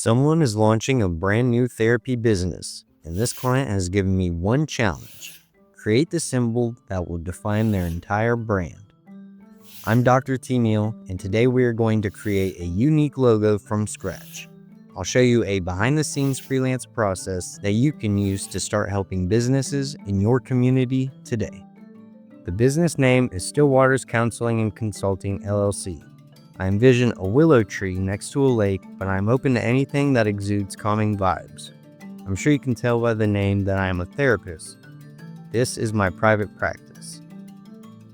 Someone is launching a brand new therapy business, and this client has given me one challenge: create the symbol that will define their entire brand. I'm Dr. T. Neal, and today we are going to create a unique logo from scratch. I'll show you a behind-the-scenes freelance process that you can use to start helping businesses in your community today. The business name is Stillwater's Counseling and Consulting, LLC. I envision a willow tree next to a lake, but I'm open to anything that exudes calming vibes. I'm sure you can tell by the name that I am a therapist. This is my private practice.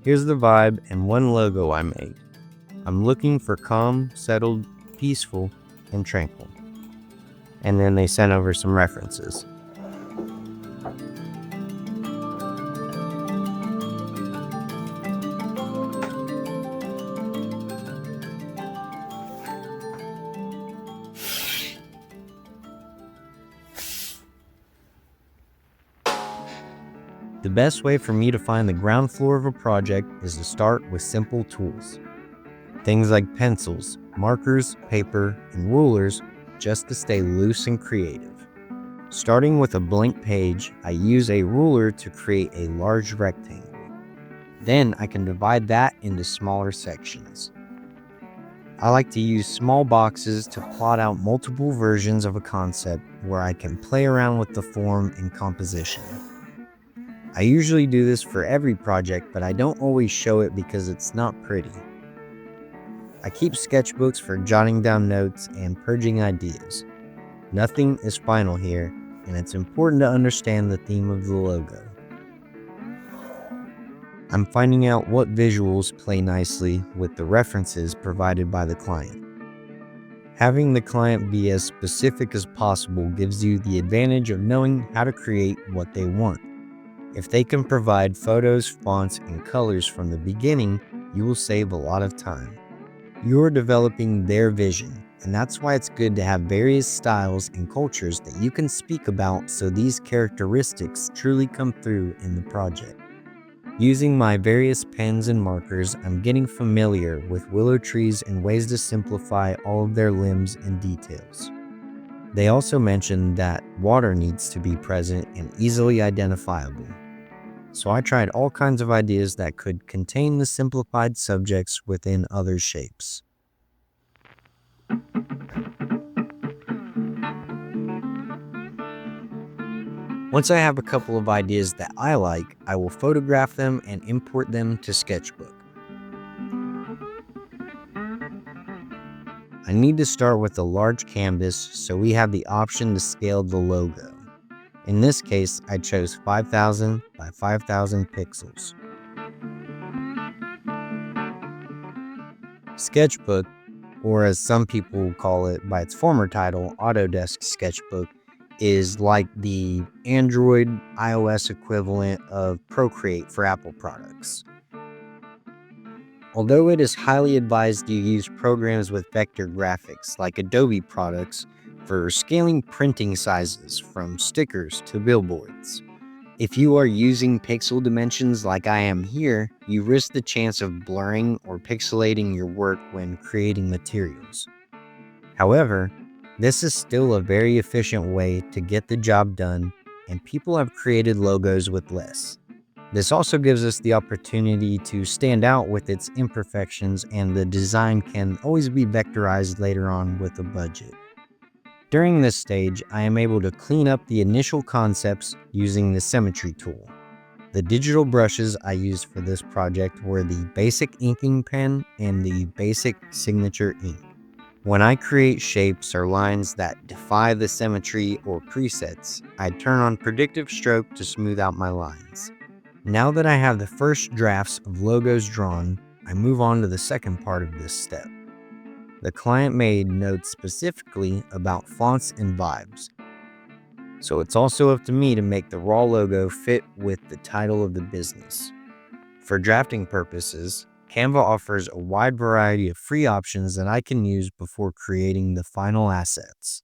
Here's the vibe and one logo I made. I'm looking for calm, settled, peaceful, and tranquil. And then they sent over some references. The best way for me to find the ground floor of a project is to start with simple tools. Things like pencils, markers, paper, and rulers, just to stay loose and creative. Starting with a blank page, I use a ruler to create a large rectangle. Then I can divide that into smaller sections. I like to use small boxes to plot out multiple versions of a concept where I can play around with the form and composition. I usually do this for every project, but I don't always show it because it's not pretty. I keep sketchbooks for jotting down notes and purging ideas. Nothing is final here, and it's important to understand the theme of the logo. I'm finding out what visuals play nicely with the references provided by the client. Having the client be as specific as possible gives you the advantage of knowing how to create what they want. If they can provide photos, fonts, and colors from the beginning, you will save a lot of time. You're developing their vision, and that's why it's good to have various styles and cultures that you can speak about so these characteristics truly come through in the project. Using my various pens and markers, I'm getting familiar with willow trees and ways to simplify all of their limbs and details. They also mentioned that water needs to be present and easily identifiable. So I tried all kinds of ideas that could contain the simplified subjects within other shapes. Once I have a couple of ideas that I like, I will photograph them and import them to Sketchbook. I need to start with a large canvas, so we have the option to scale the logo. In this case, I chose 5,000 by 5,000 pixels. Sketchbook, or as some people call it by its former title, Autodesk Sketchbook, is like the Android iOS equivalent of Procreate for Apple products. Although it is highly advised you use programs with vector graphics like Adobe products for scaling printing sizes from stickers to billboards. If you are using pixel dimensions like I am here, you risk the chance of blurring or pixelating your work when creating materials. However, this is still a very efficient way to get the job done, and people have created logos with less. This also gives us the opportunity to stand out with its imperfections, and the design can always be vectorized later on with a budget. During this stage, I am able to clean up the initial concepts using the symmetry tool. The digital brushes I used for this project were the basic inking pen and the basic signature ink. When I create shapes or lines that defy the symmetry or presets, I turn on predictive stroke to smooth out my lines. Now that I have the first drafts of logos drawn, I move on to the second part of this step. The client made notes specifically about fonts and vibes, so it's also up to me to make the raw logo fit with the title of the business. For drafting purposes, Canva offers a wide variety of free options that I can use before creating the final assets.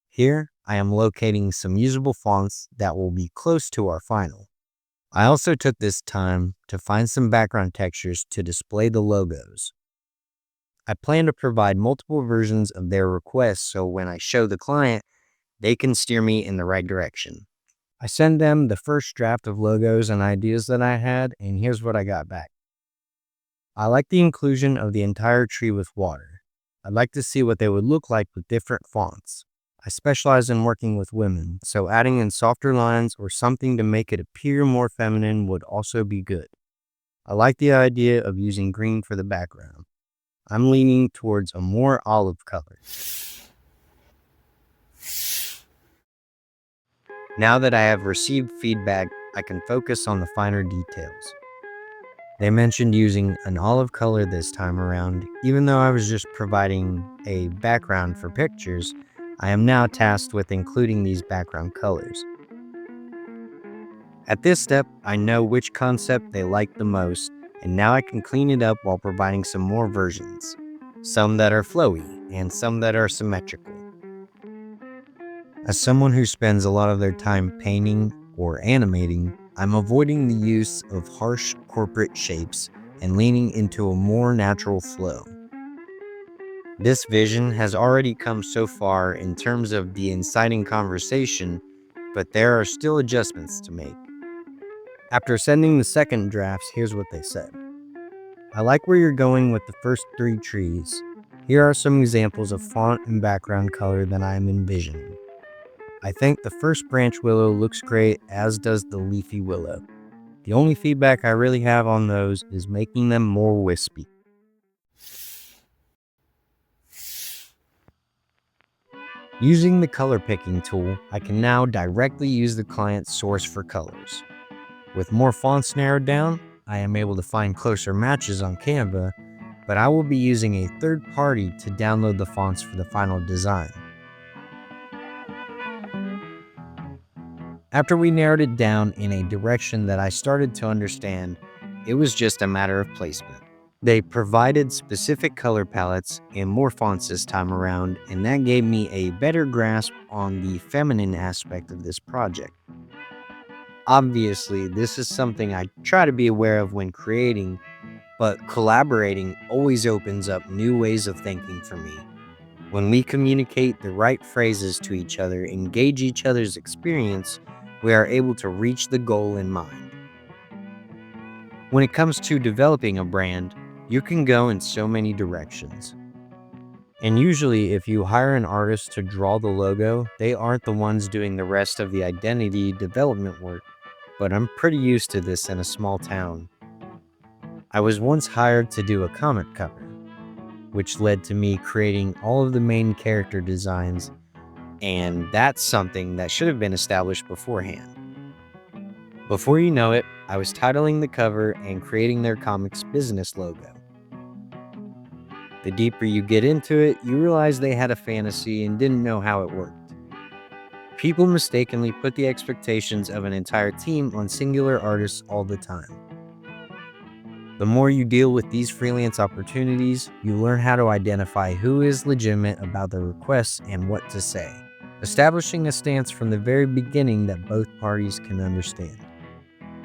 Here, I am locating some usable fonts that will be close to our final. I also took this time to find some background textures to display the logos. I plan to provide multiple versions of their requests so when I show the client, they can steer me in the right direction. I send them the first draft of logos and ideas that I had, and here's what I got back. I like the inclusion of the entire tree with water. I'd like to see what they would look like with different fonts. I specialize in working with women, so adding in softer lines or something to make it appear more feminine would also be good. I like the idea of using green for the background. I'm leaning towards a more olive color. Now that I have received feedback, I can focus on the finer details. They mentioned using an olive color this time around. Even though I was just providing a background for pictures, I am now tasked with including these background colors. At this step, I know which concept they like the most, and now I can clean it up while providing some more versions. Some that are flowy, and some that are symmetrical. As someone who spends a lot of their time painting or animating, I'm avoiding the use of harsh corporate shapes and leaning into a more natural flow. This vision has already come so far in terms of the inciting conversation, but there are still adjustments to make. After sending the second drafts, here's what they said. I like where you're going with the first 3 trees. Here are some examples of font and background color that I am envisioning. I think the first branch willow looks great, as does the leafy willow. The only feedback I really have on those is making them more wispy. Using the color picking tool, I can now directly use the client's source for colors. With more fonts narrowed down, I am able to find closer matches on Canva, but I will be using a third party to download the fonts for the final design. After we narrowed it down in a direction that I started to understand, it was just a matter of placement. They provided specific color palettes and more fonts this time around, and that gave me a better grasp on the feminine aspect of this project. Obviously, this is something I try to be aware of when creating, but collaborating always opens up new ways of thinking for me. When we communicate the right phrases to each other and gauge each other's experience, we are able to reach the goal in mind. When it comes to developing a brand, you can go in so many directions. And usually, if you hire an artist to draw the logo, they aren't the ones doing the rest of the identity development work, but I'm pretty used to this in a small town. I was once hired to do a comic cover, which led to me creating all of the main character designs, and that's something that should have been established beforehand. Before you know it, I was titling the cover and creating their comic's business logo. The deeper you get into it, you realize they had a fantasy and didn't know how it worked. People mistakenly put the expectations of an entire team on singular artists all the time. The more you deal with these freelance opportunities, you learn how to identify who is legitimate about their requests and what to say, establishing a stance from the very beginning that both parties can understand.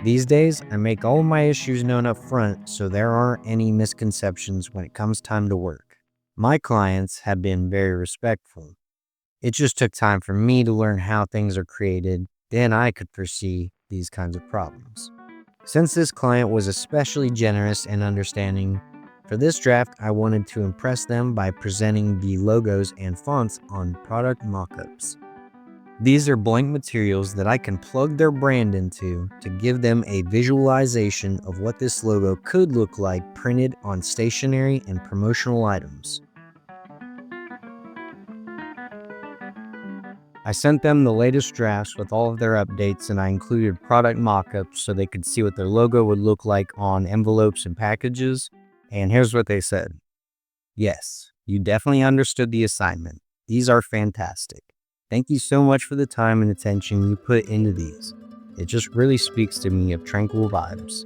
These days, I make all of my issues known up front so there aren't any misconceptions when it comes time to work. My clients have been very respectful. It just took time for me to learn how things are created, then I could foresee these kinds of problems. Since this client was especially generous and understanding, for this draft I wanted to impress them by presenting the logos and fonts on product mockups. These are blank materials that I can plug their brand into to give them a visualization of what this logo could look like printed on stationery and promotional items. I sent them the latest drafts with all of their updates, and I included product mockups so they could see what their logo would look like on envelopes and packages. And here's what they said. Yes, you definitely understood the assignment. These are fantastic. Thank you so much for the time and attention you put into these. It just really speaks to me of tranquil vibes.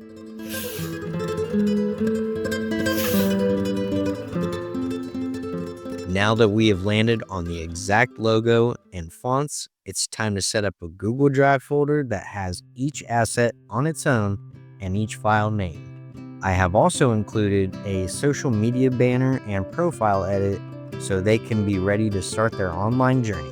Now that we have landed on the exact logo and fonts, it's time to set up a Google Drive folder that has each asset on its own and each file named. I have also included a social media banner and profile edit so they can be ready to start their online journey.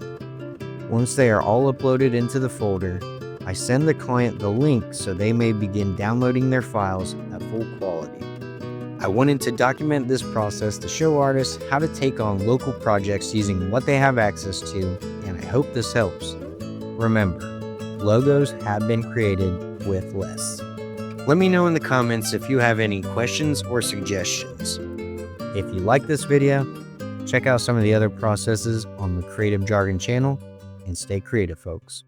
Once they are all uploaded into the folder, I send the client the link so they may begin downloading their files at full quality. I wanted to document this process to show artists how to take on local projects using what they have access to, and I hope this helps. Remember, logos have been created with less. Let me know in the comments if you have any questions or suggestions. If you like this video, check out some of the other processes on the Creative Jargon channel, and stay creative, folks.